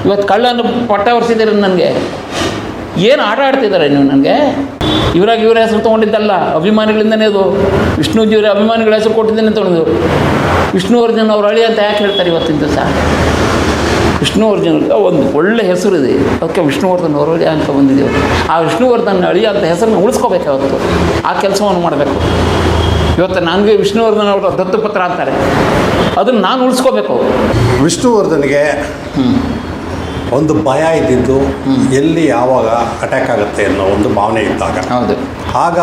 ಇವತ್ತು ಕಳ್ಳನ್ನು ಪಟ್ಟ ಹೊರಿಸಿದ್ದೀರಿ ನನಗೆ. ಏನು ಆಟ ಆಡ್ತಿದ್ದಾರೆ ನೀವು ನನಗೆ? ಇವರ ಹೆಸರು ತೊಗೊಂಡಿದ್ದಲ್ಲ, ಅಭಿಮಾನಿಗಳಿಂದನೇ ಅದು. ವಿಷ್ಣುಜಿಯವರ ಅಭಿಮಾನಿಗಳ ಹೆಸರು ಕೊಟ್ಟಿದ್ದೇನೆ ತೊಗೊಂಡು. ವಿಷ್ಣುವರ್ಧನ್ ಅವ್ರ ಅಳಿ ಅಂತ ಯಾಕೆ ಹೇಳ್ತಾರೆ ಇವತ್ತಿನ ದಿವಸ? ವಿಷ್ಣುವರ್ಧನ್ಗೆ ಒಂದು ಒಳ್ಳೆ ಹೆಸರು ಇದೆ, ಅದಕ್ಕೆ ವಿಷ್ಣುವರ್ಧನ್ ಅವ್ರ ಅಳಿ ಅಂತ ಬಂದಿದ್ದೇವೆ. ಆ ವಿಷ್ಣುವರ್ಧನ್ ಅಳಿ ಅಂತ ಹೆಸರನ್ನ ಉಳಿಸ್ಕೋಬೇಕು. ಅವತ್ತು ಆ ಕೆಲಸವನ್ನು ಮಾಡಬೇಕು. ಇವತ್ತು ನನಗೆ ವಿಷ್ಣುವರ್ಧನ್ ಅವರು ದತ್ತುಪುತ್ರ ಅಂತಾರೆ, ಅದನ್ನು ನಾನು ಉಳಿಸ್ಕೋಬೇಕು. ವಿಷ್ಣುವರ್ಧನ್ಗೆ ಒಂದು ಭಯ ಇದ್ದಿದ್ದು ಎಲ್ಲಿ ಯಾವಾಗ ಅಟ್ಯಾಕ್ ಆಗುತ್ತೆ ಅನ್ನೋ ಒಂದು ಭಾವನೆ ಇದ್ದಾಗ. ಹೌದು. ಆಗ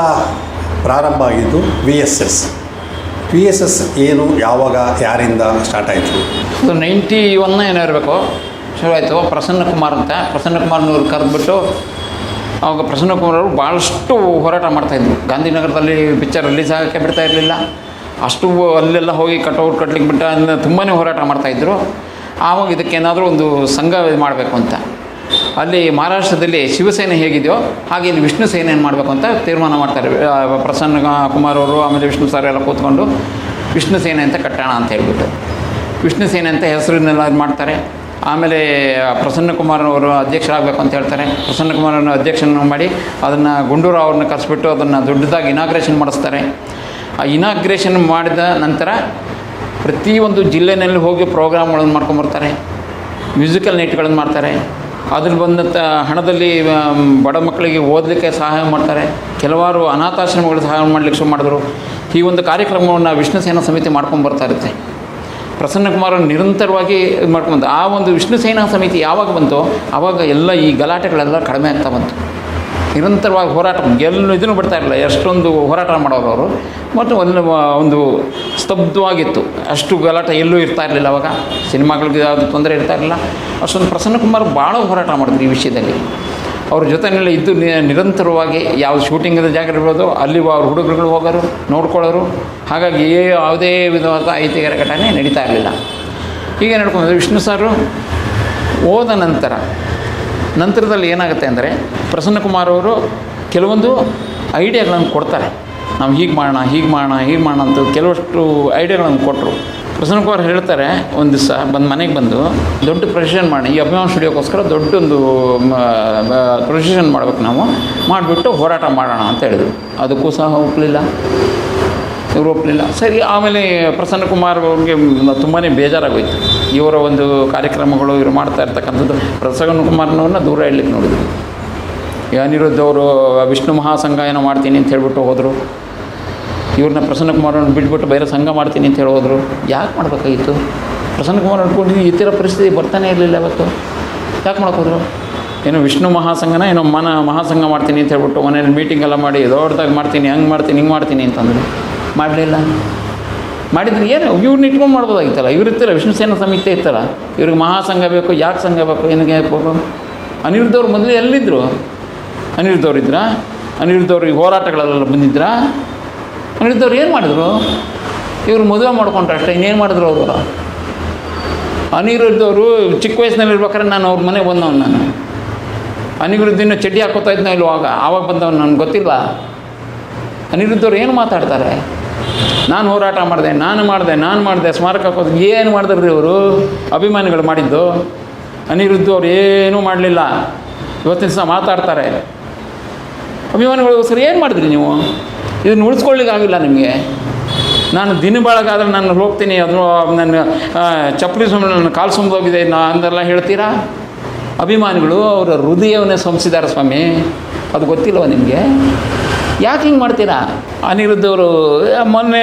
ಪ್ರಾರಂಭ ಆಗಿದ್ದು VSS ಏನು, ಯಾವಾಗ, ಯಾರಿಂದ ಸ್ಟಾರ್ಟ್ ಆಯಿತು? ಅದು 91 ಏನೋ ಇರಬೇಕು, ಶುರು ಆಯಿತು. ಪ್ರಸನ್ನಕುಮಾರ್ ಅಂತ, ಪ್ರಸನ್ನಕುಮಾರ್ನವ್ರು ಕರೆದ್ಬಿಟ್ಟು, ಅವಾಗ ಪ್ರಸನ್ನಕುಮಾರ್ ಅವರು ಭಾಳಷ್ಟು ಹೋರಾಟ ಮಾಡ್ತಾಯಿದ್ರು. ಗಾಂಧಿನಗರದಲ್ಲಿ ಪಿಕ್ಚರ್ ರಿಲೀಸ್ ಆಗೋಕ್ಕೆ ಬಿಡ್ತಾ ಇರಲಿಲ್ಲ. ಅಷ್ಟು ಅಲ್ಲೆಲ್ಲ ಹೋಗಿ ಕಟೌಟ್ ಕಟ್ಲಿಕ್ಕೆ ಬಿಟ್ಟ ಅಂದರೆ ತುಂಬಾ ಹೋರಾಟ ಮಾಡ್ತಾಯಿದ್ರು. ಆವಾಗ ಇದಕ್ಕೇನಾದರೂ ಒಂದು ಸಂಘ ಮಾಡಬೇಕು ಅಂತ, ಅಲ್ಲಿ ಮಹಾರಾಷ್ಟ್ರದಲ್ಲಿ ಶಿವಸೇನೆ ಹೇಗಿದೆಯೋ ಹಾಗೆ ಇಲ್ಲಿ ವಿಷ್ಣು ಸೇನೆಯನ್ನು ಮಾಡಬೇಕು ಅಂತ ತೀರ್ಮಾನ ಮಾಡ್ತಾರೆ. ಪ್ರಸನ್ನ ಕುಮಾರ್ ಅವರು ಆಮೇಲೆ ವಿಷ್ಣು ಸರ್ ಎಲ್ಲ ಕೂತ್ಕೊಂಡು ವಿಷ್ಣು ಸೇನೆ ಅಂತ ಕಟ್ಟೋಣ ಅಂತ ಹೇಳ್ಬಿಟ್ಟು ವಿಷ್ಣು ಸೇನೆ ಅಂತ ಹೆಸರನ್ನೆಲ್ಲ ಇದು ಮಾಡ್ತಾರೆ. ಆಮೇಲೆ ಪ್ರಸನ್ನ ಕುಮಾರ್ ಅವರು ಅಧ್ಯಕ್ಷರಾಗಬೇಕು ಅಂತ ಹೇಳ್ತಾರೆ. ಪ್ರಸನ್ನ ಕುಮಾರನ್ನು ಅಧ್ಯಕ್ಷನ ಮಾಡಿ ಅದನ್ನು ಗುಂಡೂರಾವ್ ಅವ್ರನ್ನ ಕರೆಸ್ಬಿಟ್ಟು ಅದನ್ನು ದೊಡ್ಡದಾಗಿ ಇನಾಗ್ರೇಷನ್ ಮಾಡಿಸ್ತಾರೆ. ಆ ಇನಾಗ್ರೇಷನ್ ಮಾಡಿದ ನಂತರ ಪ್ರತಿಯೊಂದು ಜಿಲ್ಲೆಯಲ್ಲಿ ಹೋಗಿ ಪ್ರೋಗ್ರಾಮ್ಗಳನ್ನು ಮಾಡ್ಕೊಂಬರ್ತಾರೆ, ಮ್ಯೂಸಿಕಲ್ ನೈಟ್ಗಳನ್ನು ಮಾಡ್ತಾರೆ. ಅದ್ರಲ್ಲಿ ಬಂದಂಥ ಹಣದಲ್ಲಿ ಬಡ ಮಕ್ಕಳಿಗೆ ಓದಲಿಕ್ಕೆ ಸಹಾಯ ಮಾಡ್ತಾರೆ. ಕೆಲವಾರು ಅನಾಥಾಶ್ರಮಗಳು ಸಹಾಯ ಮಾಡಲಿಕ್ಕೆ ಶುರು ಮಾಡಿದ್ರು. ಈ ಒಂದು ಕಾರ್ಯಕ್ರಮವನ್ನು ವಿಷ್ಣು ಸೇನಾ ಸಮಿತಿ ಮಾಡ್ಕೊಂಡು ಬರ್ತಾ ಇರುತ್ತೆ. ಪ್ರಸನ್ನಕುಮಾರ್ ನಿರಂತರವಾಗಿ ಇದು ಮಾಡ್ಕೊಂಡು ಆ ಒಂದು ವಿಷ್ಣು ಸೇನಾ ಸಮಿತಿ ಯಾವಾಗ ಬಂತೋ ಆವಾಗ ಎಲ್ಲ ಈ ಗಲಾಟೆಗಳೆಲ್ಲ ಕಡಿಮೆ ಆಗ್ತಾ ಬಂತು. ನಿರಂತರವಾಗಿ ಹೋರಾಟ ಎಲ್ಲೂ ಇದನ್ನು ಬಿಡ್ತಾ ಇರಲಿಲ್ಲ. ಎಷ್ಟೊಂದು ಹೋರಾಟ ಮಾಡೋರು ಅವರು. ಮತ್ತು ಒಂದು ಸ್ತಬ್ಧವಾಗಿತ್ತು. ಅಷ್ಟು ಗಲಾಟೆ ಎಲ್ಲೂ ಇರ್ತಾ ಇರಲಿಲ್ಲ. ಅವಾಗ ಸಿನಿಮಾಗಳಿಗೆ ಯಾವುದು ತೊಂದರೆ ಇರ್ತಾ ಇರಲಿಲ್ಲ. ಅಷ್ಟೊಂದು ಪ್ರಸನ್ನಕುಮಾರ್ ಭಾಳ ಹೋರಾಟ ಮಾಡಿದ್ರು ಈ ವಿಷಯದಲ್ಲಿ. ಅವ್ರ ಜೊತೆಯಲ್ಲೇ ಇದ್ದು ನಿರಂತರವಾಗಿ ಯಾವುದು ಶೂಟಿಂಗದ ಜಾಗ ಇರ್ಬೋದು ಅಲ್ಲಿ ಅವ್ರ ಹುಡುಗರುಗಳು ಹೋಗೋರು, ನೋಡ್ಕೊಳ್ಳೋರು. ಹಾಗಾಗಿ ಯಾವುದೇ ವಿಧವಾದ ಅಹಿತಕರ ಘಟನೆ ನಡೀತಾ ಇರಲಿಲ್ಲ. ಹೀಗೆ ನಡ್ಕೊಂಡು ವಿಷ್ಣು ಸಾರು ಹೋದ ನಂತರದಲ್ಲಿ ಏನಾಗುತ್ತೆ ಅಂದರೆ ಪ್ರಸನ್ನಕುಮಾರ್ ಅವರು ಕೆಲವೊಂದು ಐಡಿಯಾಗಳನ್ನು ಕೊಡ್ತಾರೆ. ನಾವು ಹೀಗೆ ಮಾಡೋಣ ಅಂತ ಕೆಲವಷ್ಟು ಐಡಿಯಾಗಳನ್ನು ಕೊಟ್ಟರು. ಪ್ರಸನ್ನಕುಮಾರ್ ಹೇಳ್ತಾರೆ, ಒಂದು ದಿವಸ ಮನೆಗೆ ಬಂದು ದೊಡ್ಡ ಪ್ರೊಸೆಷನ್ ಮಾಡಿ, ಈ ಅಭಿಮಾನ ಸ್ಟುಡಿಯೋಕ್ಕೋಸ್ಕರ ದೊಡ್ಡೊಂದು ಪ್ರೊಸೆಷನ್ ಮಾಡಬೇಕು, ನಾವು ಮಾಡಿಬಿಟ್ಟು ಹೋರಾಟ ಮಾಡೋಣ ಅಂತ ಹೇಳಿದರು. ಅದಕ್ಕೂ ಸಹ ಒಪ್ಪಲಿಲ್ಲ, ಇವರು ಒಪ್ಪಲಿಲ್ಲ. ಸರಿ, ಆಮೇಲೆ ಪ್ರಸನ್ನಕುಮಾರ್ ಅವ್ರಿಗೆ ತುಂಬಾ ಬೇಜಾರಾಗೋಯ್ತು. ಇವರ ಒಂದು ಕಾರ್ಯಕ್ರಮಗಳು ಇವರು ಮಾಡ್ತಾ ಇರ್ತಕ್ಕಂಥದ್ದು. ಪ್ರಸನ್ನಕುಮಾರ್ನವ್ರನ್ನ ದೂರ ಇಡ್ಲಿಕ್ಕೆ ನೋಡಿದರು. ಅನಿರುದ್ಧ್ ಅವರು ವಿಷ್ಣು ಮಹಾಸಂಘ ಏನೋ ಮಾಡ್ತೀನಿ ಅಂತ ಹೇಳ್ಬಿಟ್ಟು ಹೋದರು. ಇವ್ರನ್ನ ಪ್ರಸನ್ನಕುಮಾರನ್ನು ಬಿಟ್ಬಿಟ್ಟು ಬೇರೆ ಸಂಘ ಮಾಡ್ತೀನಿ ಅಂತ ಹೇಳಿ ಹೋದರು. ಯಾಕೆ ಮಾಡಬೇಕಾಗಿತ್ತು? ಪ್ರಸನ್ನಕುಮಾರ್ ಅಂದ್ಕೊಂಡು ಈ ಥರ ಪರಿಸ್ಥಿತಿ ಬರ್ತಾನೆ ಇರಲಿಲ್ಲ. ಇವತ್ತು ಯಾಕೆ ಮಾಡೋಕ್ಕೋದ್ರು? ಏನೋ ವಿಷ್ಣು ಮಹಾಸಂಘನ ಏನೋ ಮಹಾಸಂಘ ಮಾಡ್ತೀನಿ ಅಂತ ಹೇಳ್ಬಿಟ್ಟು ಮನೇಲಿ ಮೀಟಿಂಗ್ ಎಲ್ಲ ಮಾಡಿ ದೊಡ್ಡದಾಗಿ ಮಾಡ್ತೀನಿ, ಹಂಗೆ ಮಾಡ್ತೀನಿ, ಹಿಂಗೆ ಮಾಡ್ತೀನಿ ಅಂತಂದರು. ಮಾಡಲಿಲ್ಲ. ಮಾಡಿದ್ರೆ ಏನು ಇವ್ರನ್ನ ಇಟ್ಕೊಂಡು ಮಾಡ್ಬೋದಾಗಿತ್ತಲ್ಲ. ಇವ್ರು ಇರ್ತಾರೆ, ವಿಷ್ಣು ಸೇನಾ ಸಮಿತಿ ಇತ್ತಲ್ಲ, ಇವ್ರಿಗೆ ಮಹಾಸಂಘ ಬೇಕು. ಯಾಕೆ ಸಂಘ ಬೇಕು? ಏನಕ್ಕೆ ಬೇಕು? ಅನಿರುದ್ಧವ್ರು ಮೊದಲು ಎಲ್ಲಿದ್ದರು? ಅನಿರುದ್ಧವ್ರು ಇದ್ರಾ? ಅನಿರುದ್ಧವ್ರಿಗೆ ಹೋರಾಟಗಳೆಲ್ಲ ಬಂದಿದ್ರಾ? ಅನಿರುದ್ಧವ್ರು ಏನು ಮಾಡಿದ್ರು? ಇವರು ಮದುವೆ ಮಾಡ್ಕೊಂಡ್ರೆ ಅಷ್ಟೇ, ಇನ್ನೇನು ಮಾಡಿದ್ರು ಅವರು? ಅನಿರುದ್ಧವರು ಚಿಕ್ಕ ವಯಸ್ಸಿನಲ್ಲಿ ಇರ್ಬೇಕಾದ್ರೆ ನಾನು ಅವ್ರ ಮನೆಗೆ ಬಂದವನು. ನಾನು ಅನಿರುದ್ಧಿನ ಚಡ್ಡಿ ಹಾಕೋತಾ ಇದ್ನ ಇಲ್ವಾಗ, ಆವಾಗ ಬಂದವನು, ನನಗೆ ಗೊತ್ತಿಲ್ಲ. ಅನಿರುದ್ಧವ್ರು ಏನು ಮಾತಾಡ್ತಾರೆ? ನಾನು ಹೋರಾಟ ಮಾಡಿದೆ, ನಾನು ಮಾಡಿದೆ ಸ್ಮಾರಕ ಹಾಕೋದು. ಏನು ಮಾಡಿದ್ರಿ ಇವರು? ಅಭಿಮಾನಿಗಳು ಮಾಡಿದ್ದು. ಅನಿರುದ್ಧ ಅವ್ರು ಏನೂ ಮಾಡಲಿಲ್ಲ. ಇವತ್ತಿನ ದಿವಸ ಮಾತಾಡ್ತಾರೆ. ಅಭಿಮಾನಿಗಳಿಗೋಸ್ಕರ ಏನು ಮಾಡಿದ್ರಿ ನೀವು? ಇದನ್ನು ಉಳಿಸ್ಕೊಳ್ಳಿಕ್ಕಾಗಿಲ್ಲ ನಿಮಗೆ. ನಾನು ದಿನ ಬೆಳಗಾದ್ರೆ ನಾನು ಹೋಗ್ತೀನಿ, ಅದು ನನ್ನ ಚಪ್ಪಲಿ ಸುಮ್ಮನೆ ನನ್ನ ಕಾಲು ಸುಮ್ಮದೋಗಿದೆ ಅಂದೆಲ್ಲ ಹೇಳ್ತೀರಾ? ಅಭಿಮಾನಿಗಳು ಅವರ ಹೃದಯವನ್ನೇ ಸಂಸಿದ್ದಾರೆ ಸ್ವಾಮಿ, ಅದು ಗೊತ್ತಿಲ್ಲವ ನಿಮಗೆ? ಯಾಕೆ ಹಿಂಗೆ ಮಾಡ್ತೀರಾ? ಅನಿರುದ್ಧವರು ಮೊನ್ನೆ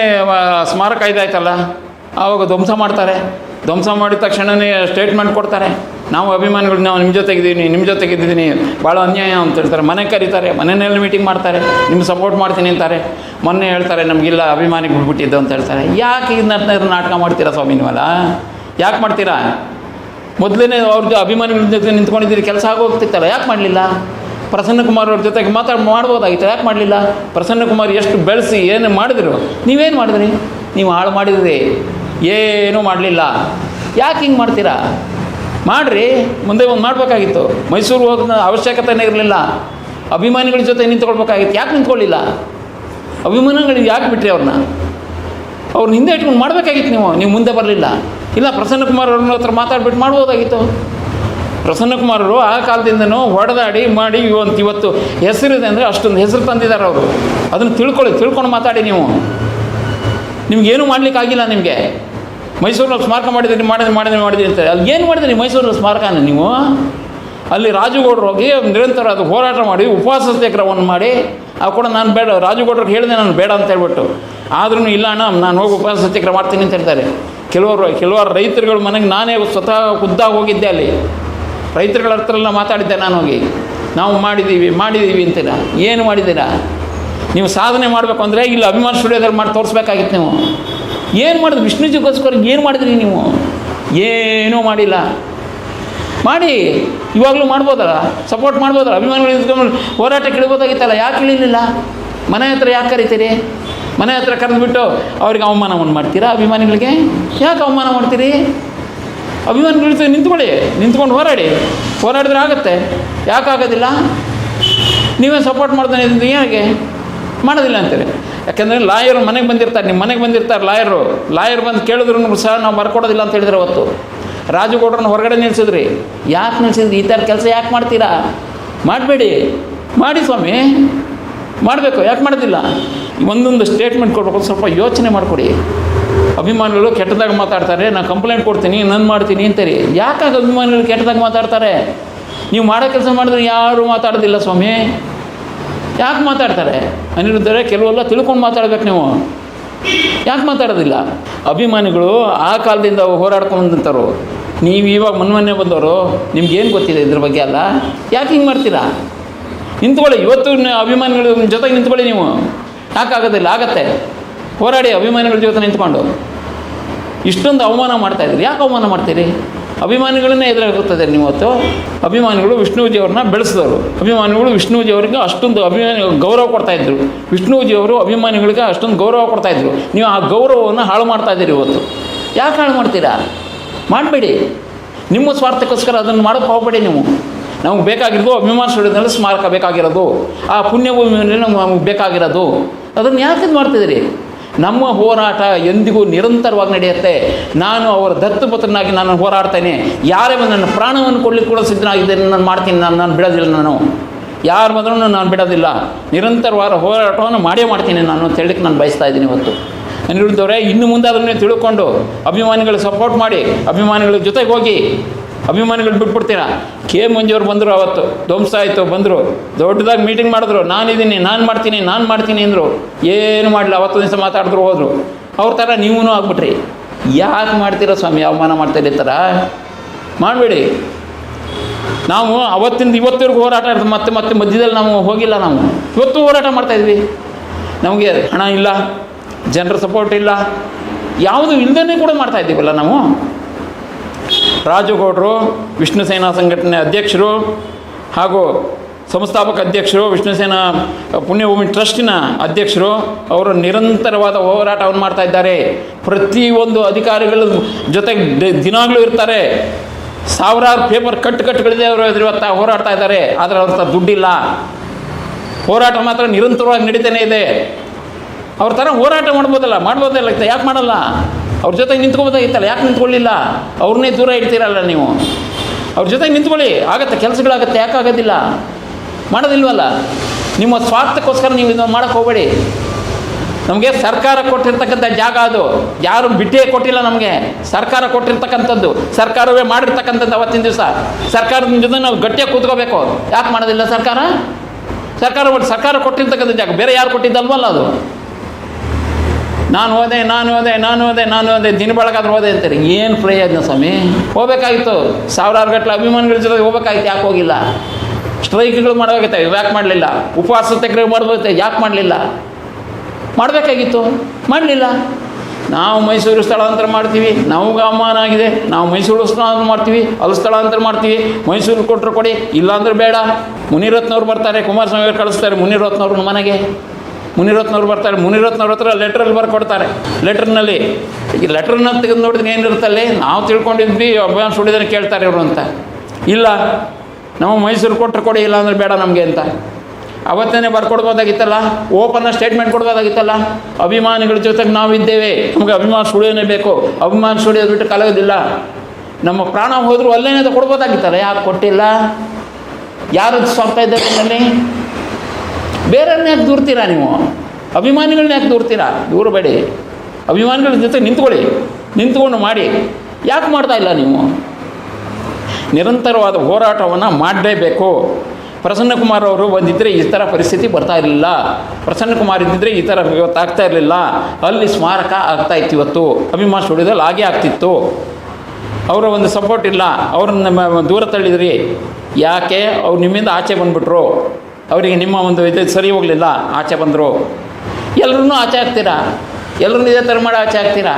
ಸ್ಮಾರಕ ಇದಾಯ್ತಲ್ಲ, ಆವಾಗ ಧ್ವಂಸ ಮಾಡ್ತಾರೆ. ಧ್ವಂಸ ಮಾಡಿದ ತಕ್ಷಣವೇ ಸ್ಟೇಟ್ಮೆಂಟ್ ಕೊಡ್ತಾರೆ, ನಾವು ಅಭಿಮಾನಿಗಳು ನಾವು ನಿಮ್ಮ ಜೊತೆಗಿದ್ದೀನಿ, ಭಾಳ ಅನ್ಯಾಯ ಅಂತ ಹೇಳ್ತಾರೆ. ಮನೆ ಕರೀತಾರೆ, ಮನೆಯಲ್ಲಿ ಮೀಟಿಂಗ್ ಮಾಡ್ತಾರೆ, ನಿಮ್ಗೆ ಸಪೋರ್ಟ್ ಮಾಡ್ತೀನಿ ಅಂತಾರೆ. ಮೊನ್ನೆ ಹೇಳ್ತಾರೆ ನಮಗಿಲ್ಲ ಅಭಿಮಾನಿಗಳು ಬಿಟ್ಟಿದ್ದು ಅಂತ ಹೇಳ್ತಾರೆ. ಯಾಕೆ ಇದನ್ನ ನಾಟಕ ಮಾಡ್ತೀರಾ ಸ್ವಾಮಿ ನೀವಲ್ಲ? ಯಾಕೆ ಮಾಡ್ತೀರಾ? ಮೊದಲೇ ಅವ್ರದ್ದು ಅಭಿಮಾನಿಗಳ ಜೊತೆ ನಿಂತ್ಕೊಂಡಿದ್ದೀರಿ, ಕೆಲಸ ಆಗೋಗ್ತಿತ್ತಲ್ಲ, ಯಾಕೆ ಮಾಡಲಿಲ್ಲ? ಪ್ರಸನ್ನಕುಮಾರ್ ಅವ್ರ ಜೊತೆಗೆ ಮಾಡ್ಬೋದಾಗಿತ್ತು, ಯಾಕೆ ಮಾಡಲಿಲ್ಲ? ಪ್ರಸನ್ನಕುಮಾರ್ ಎಷ್ಟು ಬೆಳೆಸಿ ಏನು ಮಾಡಿದ್ರು, ನೀವೇನು ಮಾಡಿದ್ರಿ? ನೀವು ಹಾಳು ಮಾಡಿದ್ರಿ, ಏನೂ ಮಾಡಲಿಲ್ಲ. ಯಾಕೆ ಹಿಂಗೆ ಮಾಡ್ತೀರಾ? ಮಾಡಿರಿ, ಮುಂದೆ ಒಂದು ಮಾಡಬೇಕಾಗಿತ್ತು. ಮೈಸೂರು ಹೋಗೋದ ಅವಶ್ಯಕತೆನೇ ಇರಲಿಲ್ಲ. ಅಭಿಮಾನಿಗಳ ಜೊತೆ ನಿಂತ್ಕೊಳ್ಬೇಕಾಗಿತ್ತು, ಯಾಕೆ ನಿಂತ್ಕೊಳ್ಳಿಲ್ಲ? ಅಭಿಮಾನಿಗಳಿಗೆ ಯಾಕೆ ಬಿಟ್ರಿ ಅವ್ರನ್ನ? ಅವ್ರನ್ನ ಹಿಂದೆ ಇಟ್ಕೊಂಡು ಮಾಡಬೇಕಾಗಿತ್ತು ನೀವು ಮುಂದೆ ಬರಲಿಲ್ಲ. ಇಲ್ಲ, ಪ್ರಸನ್ನಕುಮಾರ್ ಅವ್ರನ್ನ ಹತ್ರ ಮಾತಾಡ್ಬಿಟ್ಟು ಮಾಡ್ಬೋದಾಗಿತ್ತು. ಪ್ರಸನ್ನಕುಮಾರರು ಆ ಕಾಲದಿಂದನೂ ಹೊಡೆದಾಡಿ ಮಾಡಿ ಇವತ್ತು ಹೆಸರಿದೆ ಅಂದರೆ ಅಷ್ಟೊಂದು ಹೆಸರು ತಂದಿದ್ದಾರೆ ಅವರು. ಅದನ್ನು ತಿಳ್ಕೊಂಡು ಮಾತಾಡಿ ನೀವು. ನಿಮ್ಗೇನು ಮಾಡಲಿಕ್ಕಾಗಿಲ್ಲ. ನಿಮಗೆ ಮೈಸೂರಿನಲ್ಲಿ ಸ್ಮಾರಕ ಮಾಡಿದ್ರಿ ಅಂತ ಅಲ್ಲಿ ಏನು ಮಾಡಿದ್ರಿ ಮೈಸೂರಲ್ಲಿ ಸ್ಮಾರಕನ ನೀವು? ಅಲ್ಲಿ ರಾಜುಗೌಡರು ಹೋಗಿ ನಿರಂತರ ಅದು ಹೋರಾಟ ಮಾಡಿ ಉಪವಾಸ ಸತ್ಯಾಗ್ರಹವನ್ನು ಮಾಡಿ ಕೂಡ ನಾನು ಬೇಡ, ರಾಜುಗೌಡ್ರಿಗೆ ಹೇಳಿದೆ ನಾನು ಬೇಡ ಅಂತ ಹೇಳ್ಬಿಟ್ಟು, ಆದ್ರೂ ಇಲ್ಲ ಅಣ್ಣ ನಾನು ಹೋಗಿ ಉಪವಾಸ ಸತ್ಯಾಗ್ರಹ ಮಾಡ್ತೀನಿ ಅಂತ ಹೇಳ್ತಾರೆ. ಕೆಲವರು ರೈತರುಗಳ ಮನೆಗೆ ನಾನೇ ಸ್ವತಃ ಖುದ್ದಾಗಿ ಹೋಗಿದ್ದೆ. ಅಲ್ಲಿ ರೈತರುಗಳ ಹತ್ರ ಎಲ್ಲ ಮಾತಾಡಿದ್ದೆ ನಾನು ಹೋಗಿ. ನಾವು ಮಾಡಿದ್ದೀವಿ ಅಂತೀರ. ಏನು ಮಾಡಿದ್ದೀರಾ ನೀವು? ಸಾಧನೆ ಮಾಡಬೇಕು ಅಂದರೆ ಇಲ್ಲಿ ಅಭಿಮಾನ ಸ್ಟುಡಿಯೋದಲ್ಲಿ ಮಾಡಿ ತೋರಿಸ್ಬೇಕಾಗಿತ್ತು ನೀವು. ಏನು ಮಾಡಿದ್ರಿ ವಿಷ್ಣುಜಿಗೋಸ್ಕರ? ಏನು ಮಾಡಿದ್ರಿ ನೀವು? ಏನೂ ಮಾಡಿಲ್ಲ. ಮಾಡಿ ಇವಾಗಲೂ ಮಾಡ್ಬೋದಲ್ಲ, ಸಪೋರ್ಟ್ ಮಾಡ್ಬೋದಲ್ಲ, ಅಭಿಮಾನಿಗಳು ನಿಂತ್ಕೊಂಡು ಹೋರಾಟಕ್ಕೆ ಇಳಿಬೋದಾಗಿತ್ತಲ್ಲ. ಯಾಕೆ ಇಳಿಲಿಲ್ಲ? ಮನೆ ಹತ್ರ ಯಾಕೆ ಕರಿತೀರಿ? ಮನೆ ಹತ್ರ ಕರೆದುಬಿಟ್ಟು ಅವ್ರಿಗೆ ಅವಮಾನವನ್ನು ಮಾಡ್ತೀರಾ? ಅಭಿಮಾನಿಗಳಿಗೆ ಯಾಕೆ ಅವಮಾನ ಮಾಡ್ತೀರಿ? ಅಭಿಮಾನಿಗಳು ನಿಂತ್ಕೊಂಡು ಹೋರಾಡಿದ್ರೆ ಆಗುತ್ತೆ. ಯಾಕೆ ಆಗೋದಿಲ್ಲ? ನೀವೇ ಸಪೋರ್ಟ್ ಮಾಡ್ತಾನೆ ಇದ್ದು ಏನಕ್ಕೆ ಮಾಡೋದಿಲ್ಲ ಅಂತಾರೆ. ಯಾಕೆಂದರೆ ಲಾಯರ್ ಮನೆಗೆ ಬಂದಿರ್ತಾರೆ, ನಿಮ್ಮ ಮನೆಗೆ ಬಂದಿರ್ತಾರೆ ಲಾಯರ್ ಬಂದು ಕೇಳಿದ್ರು ಸಹ ನಾವು ಬರ್ಕೊಡೋದಿಲ್ಲ ಅಂತ ಹೇಳಿದ್ರೆ ಅವತ್ತು ರಾಜುಗೌಡ್ರನ್ನ ಹೊರಗಡೆ ನಿಲ್ಲಿಸಿದ್ರಿ. ಯಾಕೆ ನಿಲ್ಲಿಸಿದ್ರಿ? ಈ ಥರ ಕೆಲಸ ಯಾಕೆ ಮಾಡ್ತೀರಾ? ಮಾಡಬೇಡಿ. ಮಾಡಿ ಸ್ವಾಮಿ, ಮಾಡಬೇಕು. ಯಾಕೆ ಮಾಡೋದಿಲ್ಲ? ಒಂದೊಂದು ಸ್ಟೇಟ್ಮೆಂಟ್ ಕೊಡ್ಬೇಕು, ಸ್ವಲ್ಪ ಯೋಚನೆ ಮಾಡಿಕೊಡಿ. ಅಭಿಮಾನಿಗಳು ಕೆಟ್ಟದಾಗ ಮಾತಾಡ್ತಾರೆ, ನಾನು ಕಂಪ್ಲೇಂಟ್ ಕೊಡ್ತೀನಿ, ನಾನು ಮಾಡ್ತೀನಿ ಅಂತಾರೆ. ಯಾಕಾಗ ಅಭಿಮಾನಿಗಳು ಕೆಟ್ಟದಾಗ ಮಾತಾಡ್ತಾರೆ? ನೀವು ಮಾಡೋ ಕೆಲಸ ಮಾಡಿದ್ರೆ ಯಾರೂ ಮಾತಾಡೋದಿಲ್ಲ ಸ್ವಾಮಿ. ಯಾಕೆ ಮಾತಾಡ್ತಾರೆ? ಅನಿರುದ್ಧರೇ, ಕೆಲವೆಲ್ಲ ತಿಳ್ಕೊಂಡು ಮಾತಾಡ್ಬೇಕು ನೀವು. ಯಾಕೆ ಮಾತಾಡೋದಿಲ್ಲ? ಅಭಿಮಾನಿಗಳು ಆ ಕಾಲದಿಂದ ಹೋರಾಡ್ಕೊಂಡ್ಬಂದಂಥವ್ರು. ನೀವು ಇವಾಗ ಮೊನ್ನೆ ಬಂದವರು, ನಿಮ್ಗೇನು ಗೊತ್ತಿದೆ ಇದ್ರ ಬಗ್ಗೆ ಅಲ್ಲ? ಯಾಕೆ ಹಿಂಗೆ ಮಾಡ್ತೀರಾ? ನಿಂತ್ಕೊಳ್ಳಿ. ಇವತ್ತು ಅಭಿಮಾನಿಗಳ ಜೊತೆಗೆ ನಿಂತ್ಕೊಳ್ಳಿ ನೀವು. ಯಾಕಾಗೋದಿಲ್ಲ? ಆಗತ್ತೆ. ಹೋರಾಡಿ ಅಭಿಮಾನಿಗಳ ಜೊತೆ ನಿಂತ್ಕೊಂಡು. ಇಷ್ಟೊಂದು ಅವಮಾನ ಮಾಡ್ತಾಯಿದ್ರಿ. ಯಾಕೆ ಅವಮಾನ ಮಾಡ್ತೀರಿ? ಅಭಿಮಾನಿಗಳನ್ನೇ ಎದುರಾಗುತ್ತದೆ ನೀವು. ಇವತ್ತು ಅಭಿಮಾನಿಗಳು ವಿಷ್ಣುಜಿಯವ್ರನ್ನ ಬೆಳೆಸಿದವರು. ಅಭಿಮಾನಿಗಳು ವಿಷ್ಣುಜಿಯವ್ರಿಗೆ ಅಷ್ಟೊಂದು ಗೌರವ ಕೊಡ್ತಾಯಿದ್ರು. ವಿಷ್ಣುಜಿಯವರು ಅಭಿಮಾನಿಗಳಿಗೆ ಅಷ್ಟೊಂದು ಗೌರವ ಕೊಡ್ತಾಯಿದ್ರು. ನೀವು ಆ ಗೌರವವನ್ನು ಹಾಳು ಮಾಡ್ತಾಯಿದ್ದೀರಿ ಇವತ್ತು. ಯಾಕೆ ಹಾಳು ಮಾಡ್ತೀರಾ? ಮಾಡಬೇಡಿ. ನಿಮ್ಮ ಸ್ವಾರ್ಥಕ್ಕೋಸ್ಕರ ಅದನ್ನು ಮಾಡೋಕ್ಕೆ ಹೋಗಬೇಡಿ ನೀವು. ನಮಗೆ ಬೇಕಾಗಿರೋದು ಅಭಿಮಾನ ಸ್ಟುಡಿಯೋದಲ್ಲಿ ಸ್ಮಾರಕ ಬೇಕಾಗಿರೋದು, ಆ ಪುಣ್ಯಭೂಮಿಯಲ್ಲಿ ನಮಗೆ ಬೇಕಾಗಿರೋದು. ಅದನ್ನು ಯಾಕೆ ಮಾಡ್ತಿದ್ದೀರಿ? ನಮ್ಮ ಹೋರಾಟ ಎಂದಿಗೂ ನಿರಂತರವಾಗಿ ನಡೆಯುತ್ತೆ. ನಾನು ಅವರ ದತ್ತುಪುತ್ರನಾಗಿ ನಾನು ಹೋರಾಡ್ತೇನೆ. ಯಾರೇ ಬಂದು ನನ್ನ ಪ್ರಾಣವನ್ನು ಕೊಡಲಿಕ್ಕೆ ಕೂಡ ಸಿದ್ಧನಾಗಿದ್ದೇನೆ. ನಾನು ಮಾಡ್ತೀನಿ. ನಾನು ಬಿಡೋದಿಲ್ಲ. ನಾನು ಯಾರು ಬಂದರೂ ನಾನು ಬಿಡೋದಿಲ್ಲ. ನಿರಂತರವಾದ ಹೋರಾಟವನ್ನು ಮಾಡ್ತೀನಿ ನಾನು ಅಂತ ಹೇಳಲಿಕ್ಕೆ ನಾನು ಬಯಸ್ತಾ ಇದ್ದೀನಿ ಇವತ್ತು. ಅನಿರುದ್ಧವರೇ, ಇನ್ನು ಮುಂದೆ ಅದನ್ನೇ ತಿಳ್ಕೊಂಡು ಅಭಿಮಾನಿಗಳಿಗೆ ಸಪೋರ್ಟ್ ಮಾಡಿ, ಅಭಿಮಾನಿಗಳ ಜೊತೆಗೆ ಹೋಗಿ. ಅಭಿಮಾನಿಗಳು ಬಿಟ್ಬಿಡ್ತೀರಾ? ಕೆ ಮಂಜುವ್ರು ಬಂದರು, ಅವತ್ತು ಧ್ವಂಸ ಆಯಿತು. ಬಂದರು, ದೊಡ್ಡದಾಗಿ ಮೀಟಿಂಗ್ ಮಾಡಿದ್ರು. ನಾನಿದ್ದೀನಿ, ನಾನು ಮಾಡ್ತೀನಿ ಅಂದರು. ಏನು ಮಾಡಲಿಲ್ಲ. ಅವತ್ತು ದಿವಸ ಮಾತಾಡಿದ್ರು, ಹೋದರು. ಅವ್ರ ಥರ ನೀವೂ ಆಗ್ಬಿಟ್ರಿ. ಯಾಕೆ ಮಾಡ್ತೀರಾ ಸ್ವಾಮಿ? ಅವಮಾನ ಮಾಡ್ತೀರಿ ಈ ಥರ ಮಾಡಬೇಡಿ. ನಾವು ಅವತ್ತಿಂದ ಇವತ್ತಿವರೆಗೂ ಹೋರಾಟ ಮತ್ತೆ ಮಧ್ಯದಲ್ಲಿ ನಾವು ಹೋಗಿಲ್ಲ. ನಾವು ಇವತ್ತು ಹೋರಾಟ ಮಾಡ್ತಾಯಿದ್ವಿ. ನಮಗೆ ಹಣ ಇಲ್ಲ, ಜನರ ಸಪೋರ್ಟ್ ಇಲ್ಲ, ಯಾವುದು ಇಲ್ಲದೇ ಕೂಡ ಮಾಡ್ತಾಯಿದ್ದೀವಲ್ಲ ನಾವು. ರಾಜುಗೌಡರು ವಿಷ್ಣು ಸೇನಾ ಸಂಘಟನೆ ಅಧ್ಯಕ್ಷರು ಹಾಗೂ ಸಂಸ್ಥಾಪಕ ಅಧ್ಯಕ್ಷರು, ವಿಷ್ಣು ಸೇನಾ ಪುಣ್ಯಭೂಮಿ ಟ್ರಸ್ಟಿನ ಅಧ್ಯಕ್ಷರು, ಅವರು ನಿರಂತರವಾದ ಹೋರಾಟವನ್ನು ಮಾಡ್ತಾ ಇದ್ದಾರೆ. ಪ್ರತಿಯೊಂದು ಅಧಿಕಾರಿಗಳ ಜೊತೆಗೆ ದಿನಾಗಲೂ ಇರ್ತಾರೆ. ಸಾವಿರಾರು ಪೇಪರ್ ಕಟ್ಟುಗಳಿದೆ. ಅವರು ಇವತ್ತು ಹೋರಾಡ್ತಾ ಇದ್ದಾರೆ. ಆದರೆ ಅವ್ರ ಹತ್ರ ದುಡ್ಡಿಲ್ಲ. ಹೋರಾಟ ಮಾತ್ರ ನಿರಂತರವಾಗಿ ನಡೀತಾನೆ ಇದೆ. ಅವ್ರ ಥರ ಹೋರಾಟ ಮಾಡ್ಬೋದಲ್ಲ? ಯಾಕೆ ಮಾಡಲ್ಲ? ಅವ್ರ ಜೊತೆಗೆ ನಿಂತ್ಕೊಬೋದಾಗಿತ್ತಲ್ಲ? ಯಾಕೆ ನಿಂತ್ಕೊಳ್ಳಿಲ್ಲ? ಅವ್ರನ್ನೇ ದೂರ ಇಡ್ತೀರಲ್ಲ ನೀವು. ಅವ್ರ ಜೊತೆಗೆ ನಿಂತ್ಕೊಳ್ಳಿ. ಆಗತ್ತೆ, ಕೆಲಸಗಳಾಗತ್ತೆ. ಯಾಕೆ ಆಗೋದಿಲ್ಲ? ಮಾಡೋದಿಲ್ವಲ್ಲ? ನಿಮ್ಮ ಸ್ವಾರ್ಥಕ್ಕೋಸ್ಕರ ನೀವು ಇದನ್ನು ಮಾಡೋಕ್ಕೆ ಹೋಗಬೇಡಿ. ನಮಗೆ ಸರ್ಕಾರ ಕೊಟ್ಟಿರ್ತಕ್ಕಂಥ ಜಾಗ ಅದು. ಯಾರು ಬಿಟ್ಟೇ ಕೊಟ್ಟಿಲ್ಲ ನಮಗೆ. ಸರ್ಕಾರ ಕೊಟ್ಟಿರ್ತಕ್ಕಂಥದ್ದು, ಸರ್ಕಾರವೇ ಮಾಡಿರ್ತಕ್ಕಂಥದ್ದು. ಅವತ್ತಿನ ದಿವಸ ಸರ್ಕಾರದ ಜೊತೆ ನಾವು ಗಟ್ಟಿಯಾಗಿ ಕೂತ್ಕೋಬೇಕು. ಯಾಕೆ ಮಾಡೋದಿಲ್ಲ ಸರ್ಕಾರ ಕೊಟ್ಟಿರ್ತಕ್ಕಂಥ ಜಾಗ ಬೇರೆ ಯಾರು ಕೊಟ್ಟಿದ್ದಲ್ವಲ್ಲ ಅದು. ನಾನು ಹೋದೆ ದಿನ ಬೆಳಗಾದ್ರೆ ಹೋದೆ ಅಂತಾರೆ. ಏನು ಪ್ರಯೋಜನ ಸ್ವಾಮಿ? ಹೋಗಬೇಕಾಗಿತ್ತು. ಸಾವಿರಾರು ಗಟ್ಟಲೆ ಅಭಿಮಾನಿಗಳ ಜೊತೆ ಹೋಗ್ಬೇಕಾಗಿತ್ತು. ಯಾಕೆ ಹೋಗಿಲ್ಲ? ಸ್ಟ್ರೈಕ್ಗಳು ಮಾಡಬೇಕಾಗಿತ್ತು. ಯಾಕೆ ಮಾಡಲಿಲ್ಲ? ಉಪವಾಸ ಸತ್ಯಾಗ್ರಹ ಮಾಡಬೇಕು. ಯಾಕೆ ಮಾಡಲಿಲ್ಲ? ಮಾಡಬೇಕಾಗಿತ್ತು, ಮಾಡಲಿಲ್ಲ. ನಾವು ಮೈಸೂರು ಸ್ಥಳಾಂತರ ಮಾಡ್ತೀವಿ, ನಮಗೆ ಅವಮಾನ ಆಗಿದೆ, ನಾವು ಮೈಸೂರು ಸ್ಥಳಾಂತರ ಮಾಡ್ತೀವಿ, ಅಲ್ಲಿ ಸ್ಥಳಾಂತರ ಮಾಡ್ತೀವಿ. ಮೈಸೂರು ಕೊಟ್ಟರು ಕೊಡಿ, ಇಲ್ಲಾಂದ್ರೆ ಬೇಡ. ಮುನಿರತ್ನವ್ರು ಬರ್ತಾರೆ, ಕುಮಾರಸ್ವಾಮಿ ಅವ್ರು ಕಳಿಸ್ತಾರೆ ಮುನಿರತ್ನವ್ರ ಮನೆಗೆ. ಮುನಿರತ್ನವ್ರು ಬರ್ತಾರೆ, ಮುನಿರತ್ನವ್ರ ಹತ್ರ ಲೆಟ್ರಲ್ಲಿ ಬರ್ಕೊಡ್ತಾರೆ. ಲೆಟ್ರ್ನಲ್ಲಿ ಈ ಲೆಟ್ರನ್ನ ತೆಗೆದು ನೋಡಿದ್ರೆ ಏನಿರುತ್ತಲ್ಲಿ, ನಾವು ತಿಳ್ಕೊಂಡಿದ್ವಿ ಅಭಿಮಾನ ಸ್ಟುಡಿಯೋದಲ್ಲಿ ಕೇಳ್ತಾರೆ ಇವರು ಅಂತ. ಇಲ್ಲ, ನಾವು ಮೈಸೂರು ಕೊಟ್ಟರು ಕೊಡಿ, ಇಲ್ಲ ಅಂದರೆ ಬೇಡ ನಮಗೆ ಅಂತ ಅವತ್ತೇ ಬರ್ಕೊಡ್ಬೋದಾಗಿತ್ತಲ್ಲ. ಓಪನ್ನ ಸ್ಟೇಟ್ಮೆಂಟ್ ಕೊಡ್ಬೋದಾಗಿತ್ತಲ್ಲ. ಅಭಿಮಾನಿಗಳ ಜೊತೆಗೆ ನಾವಿದ್ದೇವೆ, ನಮಗೆ ಅಭಿಮಾನ ಸ್ಟುಡಿಯೋನೇ ಬೇಕು, ಅಭಿಮಾನ ಸ್ಟುಡಿಯೋ ಬಿಟ್ಟು ಕಲಿಯೋದಿಲ್ಲ. ನಮ್ಮ ಪ್ರಾಣ ಹೋದರೂ ಅಲ್ಲೇನೇ ಕೊಡ್ಬೋದಾಗಿತ್ತಲ್ಲ, ಯಾಕೆ ಕೊಟ್ಟಿಲ್ಲ? ಯಾರು ಸ್ವಾರ್ಥ ಇದ್ದಾರೆ ನನ್ನಲ್ಲಿ? ಬೇರೆಯವ್ರನ್ನ ಯಾಕೆ ದೂರ್ತೀರಾ ನೀವು? ಅಭಿಮಾನಿಗಳನ್ನ ಯಾಕೆ ದೂರ್ತೀರಾ? ದೂರಬೇಡಿ, ಅಭಿಮಾನಿಗಳ ಜೊತೆ ನಿಂತ್ಕೊಳ್ಳಿ, ನಿಂತ್ಕೊಂಡು ಮಾಡಿ. ಯಾಕೆ ಮಾಡ್ತಾ ಇಲ್ಲ ನೀವು? ನಿರಂತರವಾದ ಹೋರಾಟವನ್ನು ಮಾಡಲೇಬೇಕು. ಪ್ರಸನ್ನಕುಮಾರ್ ಅವರು ಬಂದಿದ್ದರೆ ಈ ಥರ ಪರಿಸ್ಥಿತಿ ಬರ್ತಾ ಇರಲಿಲ್ಲ. ಪ್ರಸನ್ನಕುಮಾರ್ ಇದ್ದಿದ್ದರೆ ಈ ಥರ ಇವತ್ತಾಗ್ತಾ ಇರಲಿಲ್ಲ. ಅಲ್ಲಿ ಸ್ಮಾರಕ ಆಗ್ತಾಯಿತ್ತು, ಇವತ್ತು ಅಭಿಮಾನ ಸ್ಟುಡಿಯೋದಲ್ಲಿ ಆಗೇ ಆಗ್ತಿತ್ತು. ಅವರ ಒಂದು ಸಪೋರ್ಟ್ ಇಲ್ಲ, ಅವ್ರನ್ನ ದೂರ ತಳ್ಳಿದ್ರಿ. ಯಾಕೆ? ಅವ್ರು ನಿಮ್ಮಿಂದ ಆಚೆ ಬಂದುಬಿಟ್ರು, ಅವರಿಗೆ ನಿಮ್ಮ ಒಂದು ಇದು ಸರಿ ಹೋಗಲಿಲ್ಲ, ಆಚೆ ಬಂದರು. ಎಲ್ಲರೂ ಆಚೆ ಆಗ್ತೀರಾ, ಎಲ್ಲರೂ ಇದೇ ಥರ ಮಾಡಿ ಆಚೆ ಆಗ್ತೀರಾ?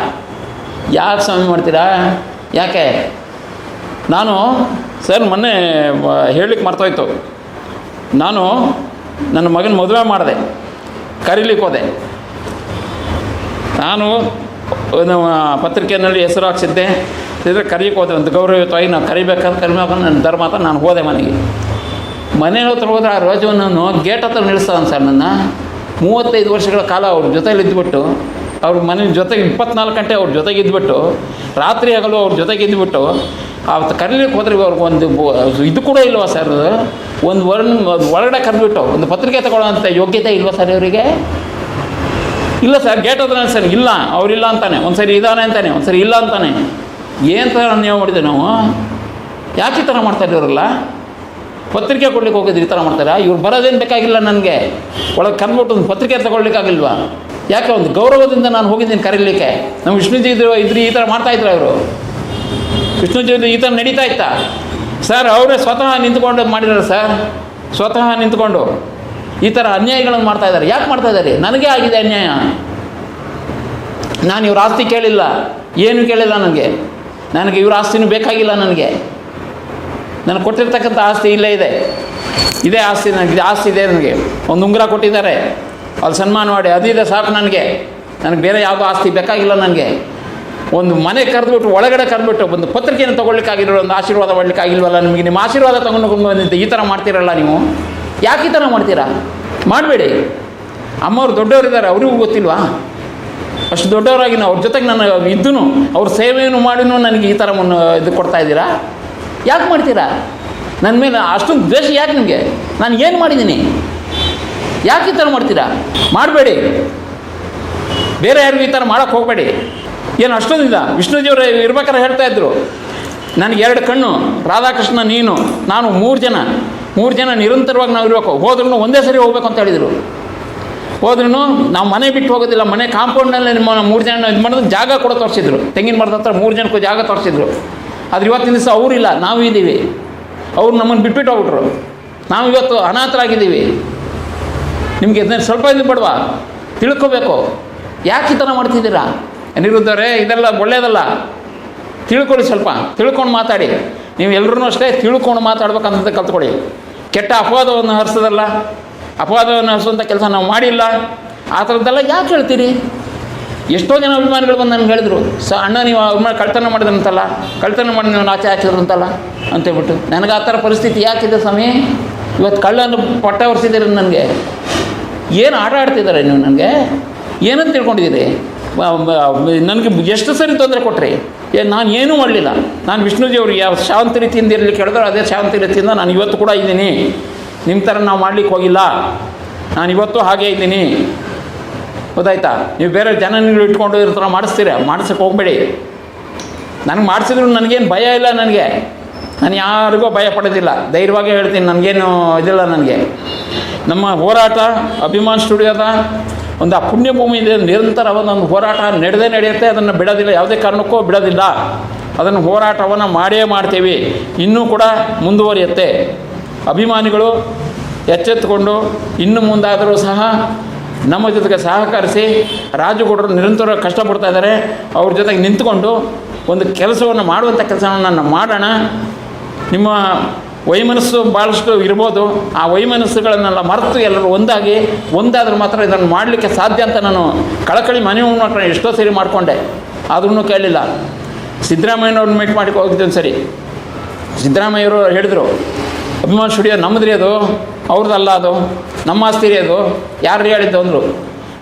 ಯಾಕೆ ಸ್ವಾಮಿ ಮಾಡ್ತೀರಾ? ಯಾಕೆ? ನಾನು ಸರ್ ಮೊನ್ನೆ ಹೇಳಲಿಕ್ಕೆ ಮರ್ತೋಯ್ತು. ನಾನು ನನ್ನ ಮಗನ ಮದುವೆ ಮಾಡಿದೆ, ಕರೀಲಿಕ್ಕೆ ಹೋದೆ. ನಾನು ಪತ್ರಿಕೆಯಲ್ಲಿ ಹೆಸರು ಹಾಕ್ಸಿದ್ದೆ, ಕರೀಲಿಕ್ಕೆ ಹೋದೆ. ಒಂದು ಗೌರವಯುತವಾಗಿ ನಾವು ಕರಿಬೇಕಾದ್ರೆ ನನ್ನ ಧರ್ಮ ಅಂತ ನಾನು ಹೋದೆ ಮನೆಗೆ. ಮನೆ ಹತ್ರ ಹೋದ್ರೆ ಆ ರೋಜವನ್ನು ಗೇಟ್ ಹತ್ರ ನಿಲ್ಲಿಸ್ತಾನೆ ಸರ್. ನನ್ನ 35 ವರ್ಷಗಳ ಕಾಲ ಅವ್ರ ಜೊತೆಲಿ ಇದ್ಬಿಟ್ಟು, ಅವ್ರ ಮನೆ ಜೊತೆಗೆ 24 ಗಂಟೆ ಅವ್ರ ಜೊತೆಗೆ ಇದ್ಬಿಟ್ಟು, ರಾತ್ರಿ ಹಗಲು ಅವ್ರ ಜೊತೆಗೆ ಇದ್ಬಿಟ್ಟು ಅವತ್ತು ಕರೀಲಿಕ್ಕೆ ಹೋದ್ರೆ ಅವ್ರಿಗೊಂದು ಇದು ಕೂಡ ಇಲ್ವಾ ಸರ್? ಒಂದು ಒಳಗಡೆ ಕರೆದ್ಬಿಟ್ಟು ಒಂದು ಪತ್ರಿಕೆ ತಗೊಳ್ಳೋಂಥ ಯೋಗ್ಯತೆ ಇಲ್ವಾ ಸರ್ ಇವರಿಗೆ? ಇಲ್ಲ ಸರ್, ಗೇಟ್ ಹತ್ರ ಸರ್ ಇಲ್ಲ, ಅವರಿಲ್ಲ ಅಂತಾನೆ. ಒಂದು ಸರಿ ಇದ್ದಾನೆ ಅಂತಾನೆ, ಒಂದು ಸರಿ ಇಲ್ಲ ಅಂತಾನೆ. ಏನು ಥರ ಅನ್ಯಾಯ ಮಾಡಿದೆ ನಾವು? ಯಾಕೆ ಈ ಥರ ಮಾಡ್ತಾಯಿದ್ದವರಲ್ಲ? ಪತ್ರಿಕೆ ಕೊಡ್ಲಿಕ್ಕೆ ಹೋಗಿದ್ರು ಈ ಥರ ಮಾಡ್ತಾರೆ. ಇವ್ರು ಬರೋದೇನು ಬೇಕಾಗಿಲ್ಲ ನನಗೆ, ಒಳಗೆ ಕರೆದ್ಬಿಟ್ಟು ಒಂದು ಪತ್ರಿಕೆ ತಗೊಳ್ಲಿಕ್ಕಾಗಿಲ್ವಾ? ಯಾಕೆ? ಒಂದು ಗೌರವದಿಂದ ನಾನು ಹೋಗಿದ್ದೀನಿ ಕರೀಲಿಕ್ಕೆ. ನಮ್ಮ ವಿಷ್ಣುಜಿ ಇದ್ರು ಈ ಥರ ಮಾಡ್ತಾಯಿದ್ರು ಅವರು. ವಿಷ್ಣುಜಿ ಈ ಥರ ನಡೀತಾ ಇತ್ತಾ ಸರ್? ಅವರೇ ಸ್ವತಃ ನಿಂತ್ಕೊಂಡು ಮಾಡಿದ್ದಾರೆ ಸರ್, ಸ್ವತಃ ನಿಂತ್ಕೊಂಡು ಈ ಥರ ಅನ್ಯಾಯಗಳನ್ನು ಮಾಡ್ತಾಯಿದ್ದಾರೆ. ಯಾಕೆ ಮಾಡ್ತಾಯಿದ್ದಾರೆ? ನನಗೇ ಆಗಿದೆ ಅನ್ಯಾಯ. ನಾನು ಇವ್ರ ಆಸ್ತಿ ಕೇಳಿಲ್ಲ, ಏನು ಕೇಳಿಲ್ಲ ನನಗೆ ಇವ್ರ ಆಸ್ತಿನೂ ಬೇಕಾಗಿಲ್ಲ. ನನಗೆ ಕೊಟ್ಟಿರ್ತಕ್ಕಂಥ ಆಸ್ತಿ ಇಲ್ಲೇ ಇದೆ, ಇದೇ ಆಸ್ತಿ ನನಗೆ, ಆಸ್ತಿ ಇದೆ. ನನಗೆ ಒಂದು ಉಂಗುರ ಕೊಟ್ಟಿದ್ದಾರೆ, ಅಲ್ಲಿ ಸನ್ಮಾನ ಮಾಡಿ, ಅದಿದೆ ಸಾಕು ನನಗೆ ಬೇರೆ ಯಾವುದೋ ಆಸ್ತಿ ಬೇಕಾಗಿಲ್ಲ. ನನಗೆ ಒಂದು ಮನೆ ಕರೆದ್ಬಿಟ್ಟು, ಒಳಗಡೆ ಕರೆದ್ಬಿಟ್ಟು ಒಂದು ಪತ್ರಿಕೆಯನ್ನು ತೊಗೊಳ್ಲಿಕ್ಕಾಗಿರೋ, ಒಂದು ಆಶೀರ್ವಾದ ಮಾಡಲಿಕ್ಕಾಗಿಲ್ವಲ್ಲ ನಿಮಗೆ? ನಿಮ್ಮ ಆಶೀರ್ವಾದ ತೊಗೊಂಡು ಬಂದಿದ್ದು ಈ ಥರ ಮಾಡ್ತೀರಲ್ಲ ನೀವು. ಯಾಕೆ ಈ ಥರ ಮಾಡ್ತೀರಾ? ಮಾಡಬೇಡಿ. ಅಮ್ಮವ್ರು ದೊಡ್ಡವರಿದ್ದಾರೆ, ಅವರಿಗೂ ಗೊತ್ತಿಲ್ವಾ? ಅಷ್ಟು ದೊಡ್ಡವರಾಗಿ ಅವ್ರ ಜೊತೆಗೆ ನಾನು ಇದ್ದೂ, ಅವ್ರ ಸೇವೆಯನ್ನು ಮಾಡಿನೂ ನನಗೆ ಈ ಥರ ಇದು ಕೊಡ್ತಾ ಇದ್ದೀರಾ? ಯಾಕೆ ಮಾಡ್ತೀರಾ? ನನ್ನ ಮೇಲೆ ಅಷ್ಟೊಂದು ದ್ವೇಷ ಯಾಕೆ ನಿಮಗೆ? ನಾನು ಏನು ಮಾಡಿದ್ದೀನಿ? ಯಾಕೆ ಈ ಥರ ಮಾಡ್ತೀರಾ? ಮಾಡಬೇಡಿ. ಬೇರೆ ಯಾರಿಗೂ ಈ ಥರ ಮಾಡೋಕ್ಕೆ ಹೋಗಬೇಡಿ. ಏನು ಅಷ್ಟೊಂದಿಲ್ಲ? ವಿಷ್ಣುಜಿಯವರು ಇರ್ಬೇಕಾದ್ರೆ ಹೇಳ್ತಾಯಿದ್ರು, ನನಗೆ 2 ಕಣ್ಣು, ರಾಧಾಕೃಷ್ಣ, ನೀನು, ನಾನು 3 ಜನ ನಿರಂತರವಾಗಿ ನಾವು ಇರಬೇಕು. ಹೋದ್ರೂ ಒಂದೇ ಸರಿ ಹೋಗ್ಬೇಕು ಅಂತ ಹೇಳಿದರು. ಹೋದ್ರೂ ನಾವು ಮನೆ ಬಿಟ್ಟು ಹೋಗೋದಿಲ್ಲ. ಮನೆ ಕಾಂಪೌಂಡ್ನಲ್ಲಿ ನಿಮ್ಮ 3 ಜನ ಇದು ಮಾಡಿದ್ರೆ ಜಾಗ ಕೂಡ ತೋರಿಸಿದ್ರು. ತೆಂಗಿನ ಮರದ ಹತ್ರ 3 ಜನಕ್ಕೂ ಜಾಗ ತೋರಿಸಿದ್ರು. ಆದರೆ ಇವತ್ತಿನ ದಿವಸ ಅವರಿಲ್ಲ, ನಾವು ಇದ್ದೀವಿ. ಅವ್ರು ನಮ್ಮನ್ನು ಬಿಟ್ಬಿಟ್ಟು ಹೋಗ್ಬಿಟ್ರು. ನಾವು ಇವತ್ತು ಅನಾಥರಾಗಿದ್ದೀವಿ. ನಿಮಗೆ ಇದನ್ನ ಸ್ವಲ್ಪ ಇದು ಬೇಡವಾ? ತಿಳ್ಕೊಬೇಕು. ಯಾಕೆ ಈ ಥರ ಮಾಡ್ತಿದ್ದೀರಾ? ಅನಿರುದ್ಧರೇ, ಇದೆಲ್ಲ ಒಳ್ಳೆಯದಲ್ಲ. ತಿಳ್ಕೊಳ್ಳಿ, ಸ್ವಲ್ಪ ತಿಳ್ಕೊಂಡು ಮಾತಾಡಿ. ನೀವು ಎಲ್ಲರೂ ಅಷ್ಟೇ ತಿಳ್ಕೊಂಡು ಮಾತಾಡ್ಬೇಕಂತ ಕಲ್ತ್ಕೊಳ್ಳಿ. ಕೆಟ್ಟ ಅಪವಾದವನ್ನು ಹರಿಸೋದಲ್ಲ, ಅಪವಾದವನ್ನು ಹರಿಸುವಂಥ ಕೆಲಸ ನಾವು ಮಾಡಿಲ್ಲ. ಆ ಥರದ್ದೆಲ್ಲ ಯಾಕೆ ಹೇಳ್ತೀರಿ? ಎಷ್ಟೋ ಜನ ಅಭಿಮಾನಿಗಳು ಬಂದು ನನಗೆ ಹೇಳಿದ್ರು, ಅಣ್ಣ ನೀವು ಅಭಿಮಾನ ಕಳ್ತನ ಮಾಡಿದ್ರಂತಲ್ಲ, ಕಳ್ತನ ಮಾಡಿ ನೀವು ಆಚೆ ಹಾಕಿದ್ರಂತಲ್ಲ ಅಂತೇಳ್ಬಿಟ್ಟು. ನನಗೆ ಆ ಥರ ಪರಿಸ್ಥಿತಿ ಯಾಕಿದೆ ಸ್ವಾಮಿ? ಇವತ್ತು ಕಳ್ಳನ್ನು ಪಟ್ಟ ಹೊರಿಸಿದ್ದೀರಿ ನನಗೆ. ಏನು ಆಟ ಆಡ್ತಿದ್ದಾರೆ ನೀವು? ನನಗೆ ಏನಂತ ತಿಳ್ಕೊಂಡಿದ್ದೀರಿ? ನನಗೆ ಎಷ್ಟು ಸರಿ ತೊಂದರೆ ಕೊಟ್ಟರೆ ನಾನು ಏನೂ ಮಾಡಲಿಲ್ಲ. ನಾನು ವಿಷ್ಣುಜಿಯವ್ರಿಗೆ ಯಾವ ಶಾಂತ ರೀತಿಯಿಂದ ಇರಲಿಕ್ಕೆ ಹೇಳಿದ್ರು ಅದೇ ಶಾಂತ ರೀತಿಯಿಂದ ನಾನು ಇವತ್ತು ಕೂಡ ಇದ್ದೀನಿ. ನಿಮ್ಮ ಥರ ನಾವು ಮಾಡಲಿಕ್ಕೆ ಹೋಗಿಲ್ಲ. ನಾನು ಇವತ್ತು ಹಾಗೇ ಇದ್ದೀನಿ. ಗೊತ್ತಾಯ್ತಾ? ನೀವು ಬೇರೆ ಜನಗಳು ಇಟ್ಕೊಂಡು ಇರೋ ಥರ ಮಾಡಿಸ್ತೀರ, ಮಾಡಿಸೋಕ್ಕೆ ಹೋಗಬೇಡಿ. ನನಗೆ ಮಾಡಿಸಿದ್ರು ನನಗೇನು ಭಯ ಇಲ್ಲ. ನಾನು ಯಾರಿಗೂ ಭಯ ಪಡೋದಿಲ್ಲ. ಧೈರ್ಯವಾಗಿ ಹೇಳ್ತೀನಿ, ನನಗೇನು ಇದಿಲ್ಲ. ನನಗೆ ನಮ್ಮ ಹೋರಾಟ ಅಭಿಮಾನ್ ಸ್ಟುಡಿಯೋದ ಒಂದು ಆ ಪುಣ್ಯಭೂಮಿ ಇದೆ. ನಿರಂತರವಾದ ಒಂದು ಹೋರಾಟ ನಡೆಯುತ್ತೆ. ಅದನ್ನು ಬಿಡೋದಿಲ್ಲ, ಯಾವುದೇ ಕಾರಣಕ್ಕೂ ಬಿಡೋದಿಲ್ಲ. ಅದನ್ನು ಹೋರಾಟವನ್ನು ಮಾಡೇ ಮಾಡ್ತೀವಿ. ಇನ್ನೂ ಕೂಡ ಮುಂದುವರಿಯುತ್ತೆ. ಅಭಿಮಾನಿಗಳು ಎಚ್ಚೆತ್ತುಕೊಂಡು ಇನ್ನು ಮುಂದಾದರೂ ಸಹ ನಮ್ಮ ಜೊತೆಗೆ ಸಹಕರಿಸಿ. ರಾಜುಗೌಡರು ನಿರಂತರ ಕಷ್ಟಪಡ್ತಾ ಇದ್ದಾರೆ. ಅವ್ರ ಜೊತೆಗೆ ನಿಂತುಕೊಂಡು ಒಂದು ಕೆಲಸವನ್ನು ಮಾಡುವಂಥ ಕೆಲಸವನ್ನು ಮಾಡೋಣ. ನಿಮ್ಮ ವೈಮನಸ್ಸು ಭಾಳಷ್ಟು ಇರ್ಬೋದು. ಆ ವೈಮನಸ್ಸುಗಳನ್ನೆಲ್ಲ ಮರೆತು ಎಲ್ಲರೂ ಒಂದಾದರೂ ಮಾತ್ರ ಇದನ್ನು ಮಾಡಲಿಕ್ಕೆ ಸಾಧ್ಯ ಅಂತ ನಾನು ಕಳಕಳಿ ಮನವಿ ಮಾತ್ರ ಎಷ್ಟೋ ಸರಿ ಮಾಡಿಕೊಂಡೆ. ಆದ್ರೂ ಕೇಳಲಿಲ್ಲ. ಸಿದ್ದರಾಮಯ್ಯನವ್ರನ್ನ ಮೀಟ್ ಮಾಡಿ ಹೋಗಿದ್ದೇನೆ ಸರಿ. ಸಿದ್ದರಾಮಯ್ಯವರು ಹೇಳಿದರು, ಅಭಿಮಾನ್ ಸ್ಟುಡಿಯೋ ನಮ್ಮದ್ರಿ, ಅದು ಅವ್ರದ್ದಲ್ಲ, ಅದು ನಮ್ಮ ಆಸ್ತಿ ರೀ, ಅದು ಯಾರು ಹೇಳಿದ್ದು ಅಂದರು.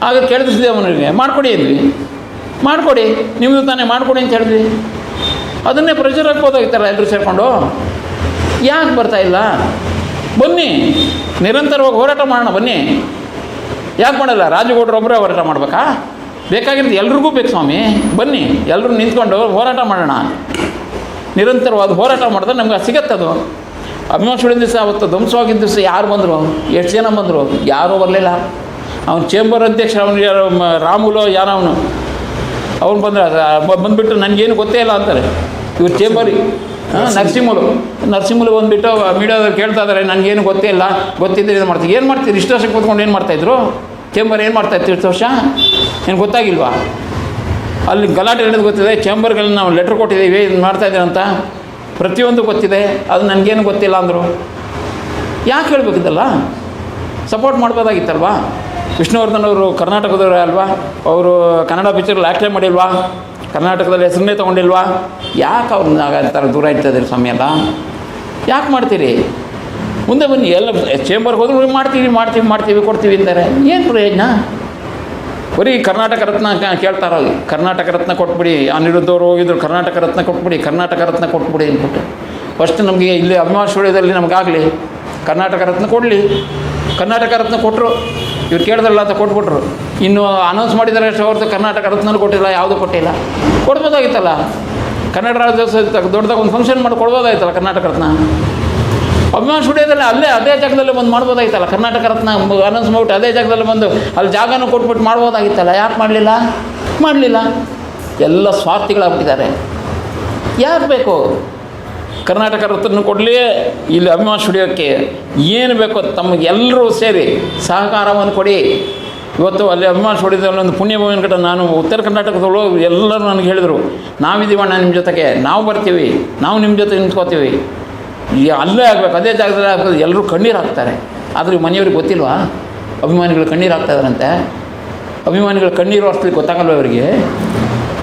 ಆಗ ಕೇಳಿದ್ವಿ ಅವನಿಗೆ, ಮಾಡಿಕೊಡಿ ಅಂದ್ವಿ. ಮಾಡಿಕೊಡಿ, ನಿಮ್ಮದು ತಾನೇ ಮಾಡಿಕೊಡಿ ಅಂತ ಹೇಳಿದ್ವಿ. ಅದನ್ನೇ ಪ್ರೆಷರ್ ಹಾಕ್ಬೋದಾಗಿತ್ತಲ್ಲ ಎಲ್ಲರೂ ಸೇರಿಕೊಂಡು. ಯಾಕೆ ಬರ್ತಾ ಇಲ್ಲ? ಬನ್ನಿ, ನಿರಂತರವಾಗಿ ಹೋರಾಟ ಮಾಡೋಣ ಬನ್ನಿ. ಯಾಕೆ ಮಾಡಲ್ಲ? ರಾಜಗೌಡರು ಒಬ್ಬರೇ ಹೋರಾಟ ಮಾಡಬೇಕಾ? ಬೇಕಾಗಿರೋದು ಎಲ್ರಿಗೂ ಬೇಕು ಸ್ವಾಮಿ. ಬನ್ನಿ, ಎಲ್ಲರೂ ನಿಂತ್ಕೊಂಡು ಹೋರಾಟ ಮಾಡೋಣ. ನಿರಂತರವಾದ ಹೋರಾಟ ಮಾಡಿದ್ರೆ ನಮ್ಗೆ ಸಿಗತ್ತದು. ಅಭಿಮಾನ ಸುಳಿದ ದಿವಸ ಅವತ್ತು ಧ್ವಂಸವಾಗಿದ್ದ ದಿವಸ ಯಾರು ಬಂದರು? ಎಷ್ಟು ಜನ ಬಂದರು? ಯಾರೂ ಬರಲಿಲ್ಲ. ಅವನು ಚೇಂಬರ್ ಅಧ್ಯಕ್ಷ, ಅವನು ಯಾರು ರಾಮುಲೋ ಯಾರೋ ಅವನು ಬಂದುಬಿಟ್ಟು ನನಗೇನು ಗೊತ್ತೇ ಇಲ್ಲ ಅಂತಾರೆ. ಇವ್ರು ಚೇಂಬರ್ ನರಸಿಂಹಲು ಬಂದುಬಿಟ್ಟು ಮೀಡಿಯಾದವ್ರು ಕೇಳ್ತಾ ಇದ್ದಾರೆ, ನನಗೇನು ಗೊತ್ತೇ ಇಲ್ಲ, ಗೊತ್ತಿದ್ದರೆ ಇದು ಮಾಡ್ತೀವಿ. ಏನು ಮಾಡ್ತೀರಿ? ಇಷ್ಟು ವರ್ಷಕ್ಕೆ ಕೂತ್ಕೊಂಡು ಏನು ಮಾಡ್ತಾಯಿದ್ರು? ಚೇಂಬರ್ ಏನು ಮಾಡ್ತಾಯಿತ್ತು ಇಷ್ಟು ವರ್ಷ? ಏನು ಗೊತ್ತಾಗಿಲ್ವಾ? ಅಲ್ಲಿ ಗಲಾಟೆ ನಡೆದು ಗೊತ್ತಿದೆ. ಚೇಂಬರ್ಗಳನ್ನ ನಾವು ಲೆಟ್ರ್ ಕೊಟ್ಟಿದ್ದೀವಿ, ಇದು ಮಾಡ್ತಾಯಿದ್ದೀವಿ ಅಂತ ಪ್ರತಿಯೊಂದು ಗೊತ್ತಿದೆ. ಅದು ನನಗೇನು ಗೊತ್ತಿಲ್ಲ ಅಂದರು. ಯಾಕೆ ಹೇಳಬೇಕಿದ್ದಲ್ಲ? ಸಪೋರ್ಟ್ ಮಾಡ್ಬೋದಾಗಿತ್ತಲ್ವಾ? ವಿಷ್ಣುವರ್ಧನ್ ಅವರು ಕರ್ನಾಟಕದವರೇ ಅಲ್ವಾ? ಅವರು ಕನ್ನಡ ಪಿಕ್ಚರಲ್ಲಿ ಆ್ಯಕ್ಟೇ ಮಾಡಿಲ್ವಾ? ಕರ್ನಾಟಕದಲ್ಲಿ ಹೆಸರನ್ನೇ ತೊಗೊಂಡಿಲ್ವಾ? ಯಾಕೆ ಅವ್ರನ್ನ ಥರ ದೂರ ಇಡ್ತಾಯಿದ್ದೀರಿ ಸ್ವಾಮಿ ಎಲ್ಲ? ಯಾಕೆ ಮಾಡ್ತೀರಿ? ಮುಂದೆ ಬನ್ನಿ, ಎಲ್ಲ ಚೇಂಬರ್ಗೆ ಹೋದ್ರು ಮಾಡ್ತೀವಿ ಕೊಡ್ತೀವಿ ಅಂತಾರೆ. ಏನು ಪ್ರಯೋಜನ? ಬರೀ ಕರ್ನಾಟಕ ರತ್ನ ಕೇಳ್ತಾರೋ. ಕರ್ನಾಟಕ ರತ್ನ ಕೊಟ್ಬಿಡಿ. ಅನಿರುದ್ಧವ್ರು ಹೋಗಿದ್ರು, ಕರ್ನಾಟಕ ರತ್ನ ಕೊಟ್ಬಿಡಿ ಅಂದ್ಬಿಟ್ಟು. ಫಸ್ಟ್ ನಮಗೆ ಇಲ್ಲಿ ಅಭಿಮಾನ ಸ್ಟುಡಿಯೋದಲ್ಲಿ ನಮಗಾಗಲಿ ಕರ್ನಾಟಕ ರತ್ನ ಕೊಡಲಿ. ಕರ್ನಾಟಕ ರತ್ನ ಕೊಟ್ಟರು, ಇವ್ರು ಕೇಳಿದ್ರಲ್ಲ ಅಂತ ಕೊಟ್ಬಿಟ್ರು. ಇನ್ನು ಅನೌನ್ಸ್ ಮಾಡಿದ್ದಾರೆ ಅಷ್ಟು ಹೊರತು ಕರ್ನಾಟಕ ರತ್ನೂ ಕೊಟ್ಟಿಲ್ಲ, ಯಾವುದೂ ಕೊಟ್ಟಿಲ್ಲ. ಕೊಡ್ಬೋದಾಗಿತ್ತಲ್ಲ. ಕನ್ನಡ ರಾಜ್ಯೋತ್ಸವ ದೊಡ್ಡದಾಗ ಒಂದು ಫಂಕ್ಷನ್ ಮಾಡಿ ಕೊಡ್ಬೋದಾಗಿತ್ತಲ್ಲ ಕರ್ನಾಟಕ ರತ್ನ. ಅಭಿಮಾನ ಸ್ಟುಡಿಯೋದಲ್ಲಿ ಅದೇ ಜಾಗದಲ್ಲಿ ಬಂದು ಮಾಡ್ಬೋದಾಗಿತ್ತಲ್ಲ. ಕರ್ನಾಟಕ ರತ್ನ ಅನೌನ್ಸ್ ಮಾಡ್ಬಿಟ್ಟು ಅದೇ ಜಾಗದಲ್ಲಿ ಬಂದು ಅಲ್ಲಿ ಜಾಗನೂ ಕೊಟ್ಬಿಟ್ಟು ಮಾಡ್ಬೋದಾಗಿತ್ತಲ್ಲ. ಯಾಕೆ ಮಾಡಲಿಲ್ಲ? ಎಲ್ಲ ಸ್ವಾರ್ಥಿಗಳಾಗ್ಬಿಟ್ಟಿದ್ದಾರೆ. ಯಾಕೆ ಬೇಕು? ಕರ್ನಾಟಕ ರತ್ನ ಕೊಡಲಿ, ಇಲ್ಲಿ ಅಭಿಮಾನ ಸ್ಟುಡಿಯೋಕ್ಕೆ ಏನು ಬೇಕೋ ತಮಗೆಲ್ಲರೂ ಸೇರಿ ಸಹಕಾರವನ್ನು ಕೊಡಿ. ಇವತ್ತು ಅಲ್ಲಿ ಅಭಿಮಾನ ಸ್ಟುಡಿಯೋದಲ್ಲಿ ಒಂದು ಪುಣ್ಯಭೂಮಿ ಕಡೆ ನಾನು ಉತ್ತರ ಕರ್ನಾಟಕದಲ್ಲೂ ಎಲ್ಲರೂ ನನಗೆ ಹೇಳಿದರು, ನಾವಿದ್ದೀವಣ್ಣ ನಿಮ್ಮ ಜೊತೆಗೆ, ನಾವು ಬರ್ತೀವಿ, ನಾವು ನಿಮ್ಮ ಜೊತೆ ನಿಂತ್ಕೋತೀವಿ. ಅಲ್ಲೇ ಆಗಬೇಕು, ಅದೇ ಜಾಗದಲ್ಲಿ ಆಗಬೇಕು. ಎಲ್ಲರೂ ಕಣ್ಣೀರು ಹಾಕ್ತಾರೆ. ಆದರೆ ಮನೆಯವ್ರಿಗೆ ಗೊತ್ತಿಲ್ವಾ? ಅಭಿಮಾನಿಗಳು ಕಣ್ಣೀರು ಹಾಕ್ತಾಯಿದ್ದಾರಂತೆ. ಅಭಿಮಾನಿಗಳು ಕಣ್ಣೀರು ಅಷ್ಟಲ್ಲಿ ಗೊತ್ತಾಗಲ್ವ ಅವರಿಗೆ?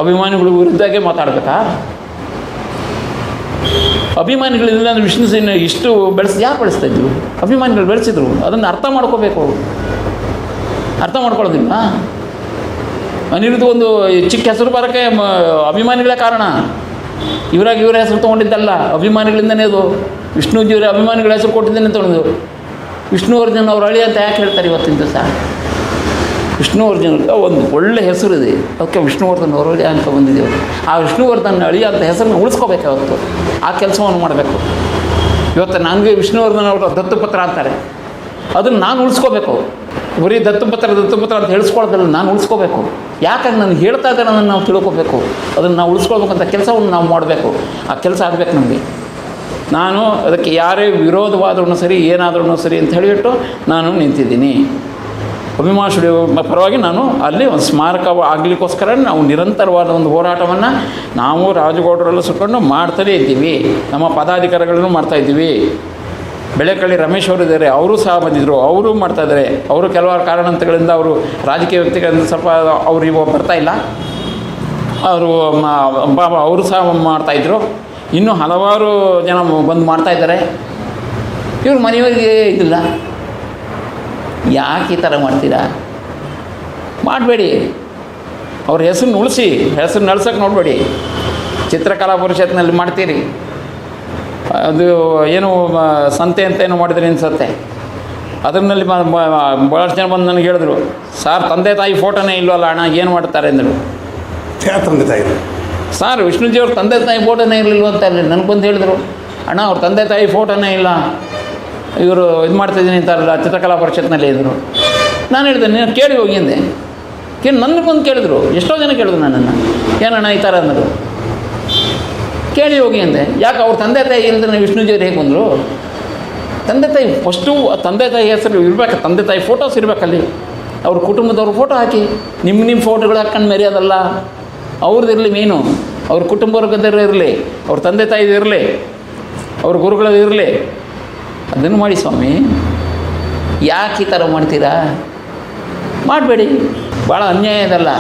ಅಭಿಮಾನಿಗಳು ವಿರುದ್ಧಾಗೆ ಮಾತಾಡಬೇಕಾ? ಅಭಿಮಾನಿಗಳಿಲ್ಲ ಅಂದರೆ ವಿಷ್ಣು ಸೇನ ಇಷ್ಟು ಯಾಕೆ ಬೆಳೆಸ್ತಾಯಿದ್ರು? ಅಭಿಮಾನಿಗಳು ಬೆಳೆಸಿದ್ರು. ಅದನ್ನು ಅರ್ಥ ಮಾಡ್ಕೋಬೇಕು. ಅರ್ಥ ಮಾಡ್ಕೊಳ್ಳೋದಿಲ್ಲ. ಅನಿರುದ್ಧ ಒಂದು ಚಿಕ್ಕ ಹೆಸರು ಬರೋಕ್ಕೆ ಅಭಿಮಾನಿಗಳೇ ಕಾರಣ. ಇವರ ಹೆಸರು ತೊಗೊಂಡಿದ್ದಲ್ಲ, ಅಭಿಮಾನಿಗಳಿಂದನೇ ಅದು. ವಿಷ್ಣುಜಿಯವರ ಅಭಿಮಾನಿಗಳ ಹೆಸರು ಕೊಟ್ಟಿದ್ದೇನೆ ತೊಗೊಂಡು. ವಿಷ್ಣುವರ್ಧನ್ ಅವ್ರ ಅಳಿ ಅಂತ ಯಾಕೆ ಹೇಳ್ತಾರೆ ಇವತ್ತಿನ ದಿವಸ? ವಿಷ್ಣುವರ್ಧನ್ ಒಂದು ಒಳ್ಳೆ ಹೆಸರಿದೆ, ಅದಕ್ಕೆ ವಿಷ್ಣುವರ್ಧನ್ ಅವ್ರ ಅಳಿ ಅಂತ ಬಂದಿದ್ದೇವೆ. ಆ ವಿಷ್ಣುವರ್ಧನ್ ಅಳಿ ಅಂತ ಹೆಸರನ್ನು ಉಳಿಸ್ಕೋಬೇಕು. ಅವತ್ತು ಆ ಕೆಲಸವನ್ನು ಮಾಡಬೇಕು. ಇವತ್ತು ನನಗೆ ವಿಷ್ಣುವರ್ಧನ್ ಅವರ ದತ್ತುಪುತ್ರ ಅಂತಾರೆ, ಅದನ್ನು ನಾನು ಉಳಿಸ್ಕೋಬೇಕು. ಬರೀ ದತ್ತುಪುತ್ರ ಅಂತ ಹೇಳಿಸ್ಕೊಳ್ಳೋದಲ್ಲ, ನಾನು ಉಳಿಸ್ಕೋಬೇಕು. ಯಾಕಂದ್ರೆ ನನಗೆ ಹೇಳ್ತಾ ಇದ್ದಾರೆ, ಅದನ್ನು ನಾವು ತಿಳ್ಕೋಬೇಕು. ಅದನ್ನು ನಾವು ಉಳಿಸ್ಕೊಳ್ಬೇಕಂತ ಕೆಲಸವನ್ನು ನಾವು ಮಾಡಬೇಕು. ಆ ಕೆಲಸ ಆಗಬೇಕು ನಮಗೆ. ನಾನು ಅದಕ್ಕೆ ಯಾರೇ ವಿರೋಧವಾದ್ರೂ ಸರಿ, ಏನಾದ್ರೂ ಸರಿ ಅಂತ ಹೇಳಿಬಿಟ್ಟು ನಾನು ನಿಂತಿದ್ದೀನಿ. ಅಭಿಮಾನ ಸ್ಟುಡಿಯೋ ಪರವಾಗಿ ನಾನು ಅಲ್ಲಿ ಒಂದು ಸ್ಮಾರಕ ಆಗಲಿಕ್ಕೋಸ್ಕರ ನಾವು ನಿರಂತರವಾದ ಒಂದು ಹೋರಾಟವನ್ನು ನಾವು ರಾಜಗೌಡರೆಲ್ಲ ಸುಟ್ಕೊಂಡು ಮಾಡ್ತಾನೇ ಇದ್ದೀವಿ. ನಮ್ಮ ಪದಾಧಿಕಾರಿಗಳನ್ನು ಮಾಡ್ತಾಯಿದ್ದೀವಿ. ಬೆಳೆಕಳ್ಳಿ ರಮೇಶ್ ಅವರು ಇದ್ದಾರೆ, ಅವರು ಸಹ ಬಂದಿದ್ದರು, ಅವರು ಮಾಡ್ತಾಯಿದ್ದಾರೆ. ಅವರು ಕೆಲವಾರು ಕಾರಣಾಂತರಗಳಿಂದ ಅವರು ರಾಜಕೀಯ ವ್ಯಕ್ತಿಗಳಿಂದ ಸ್ವಲ್ಪ ಅವರು ಇವಾಗ ಬರ್ತಾಯಿಲ್ಲ. ಅವರು ಸಹ ಮಾಡ್ತಾಯಿದ್ರು. ಇನ್ನೂ ಹಲವಾರು ಜನ ಬಂದು ಮಾಡ್ತಾಯಿದ್ದಾರೆ. ಇವ್ರ ಮನೆಯವರಿಗೆ ಇದಿಲ್ಲ. ಯಾಕೆ ಈ ಥರ ಮಾಡ್ತೀರಾ? ಮಾಡಬೇಡಿ. ಅವ್ರ ಹೆಸರನ್ನ ಉಳಿಸಿ, ಹೆಸರು ನಡ್ಸೋಕ್ಕೆ ನೋಡಬೇಡಿ. ಚಿತ್ರಕಲಾ ಪರಿಷತ್ನಲ್ಲಿ ಮಾಡ್ತೀರಿ, ಅದು ಏನು ಸಂತೆ ಅಂತ ಏನೋ ಮಾಡಿದ್ರಿ ಅನಿಸುತ್ತೆ. ಅದರಲ್ಲಿ ಭಾಳಷ್ಟು ಜನ ಬಂದು ನನಗೆ ಹೇಳಿದ್ರು, ಸಾರ್ ತಂದೆ ತಾಯಿ ಫೋಟೋನೇ ಇಲ್ವಲ್ಲ ಅಣ್ಣ, ಏನು ಮಾಡ್ತಾರೆ ಅಂದರು. ತಂದೆ ತಾಯಿ ಸಾರ್ ವಿಷ್ಣುಜಿಯವ್ರ ತಂದೆ ತಾಯಿ ಫೋಟೋನೇ ಇರಲಿಲ್ವ ಅಂತ ನನಗೆ ಬಂದು ಹೇಳಿದ್ರು. ಅಣ್ಣ ಅವ್ರ ತಂದೆ ತಾಯಿ ಫೋಟೋನೇ ಇಲ್ಲ, ಇವರು ಇದು ಮಾಡ್ತಾಯಿದ್ದೀನಿ ಅಂತಾರಲ್ಲ ಚಿತ್ರಕಲಾ ಪರಿಷತ್ನಲ್ಲಿ ಇದ್ದರು. ನಾನು ಹೇಳಿದೆ, ನೀನು ಕೇಳಿ ಹೋಗಿ ಅಂದೆ. ನನಗೆ ಬಂದು ಕೇಳಿದ್ರು, ಎಷ್ಟೋ ಜನ ಕೇಳಿದ್ರು ನನ್ನನ್ನು, ಏನಣ್ಣ ಈ ಥರ ಅಂದರು. ಕೇಳಿ ಹೋಗಿ ಅಂದೆ. ಯಾಕೆ ಅವ್ರ ತಂದೆ ತಾಯಿ ಇಲ್ಲದ್ರೆ ವಿಷ್ಣುಜಿಯವ್ರು ಹೇಗೆ ಬಂದರು? ತಂದೆ ತಾಯಿ ಫಸ್ಟು ತಂದೆ ತಾಯಿ ಹೆಸರು ಇರಬೇಕು, ತಂದೆ ತಾಯಿ ಫೋಟೋಸ್ ಇರಬೇಕಲ್ಲಿ. ಅವ್ರ ಕುಟುಂಬದವ್ರ ಫೋಟೋ ಹಾಕಿ, ನಿಮ್ಮ ಫೋಟೋಗಳು ಹಾಕ್ಕೊಂಡು ಮೆರೆಯೋದಲ್ಲ. ಅವ್ರದ್ದಿರಲಿ ಮೇನು, ಅವ್ರ ಕುಟುಂಬವರ್ಗದವ್ರು ಇರಲಿ, ಅವ್ರ ತಂದೆ ತಾಯಿದು ಇರಲಿ, ಅವ್ರ ಗುರುಗಳದ್ದು ಇರಲಿ, ಅದನ್ನು ಮಾಡಿ ಸ್ವಾಮಿ. ಯಾಕೆ ಈ ಥರ ಮಾಡ್ತೀರಾ? ಮಾಡಬೇಡಿ. ಭಾಳ ಅನ್ಯಾಯ ಇದಲ್ಲ.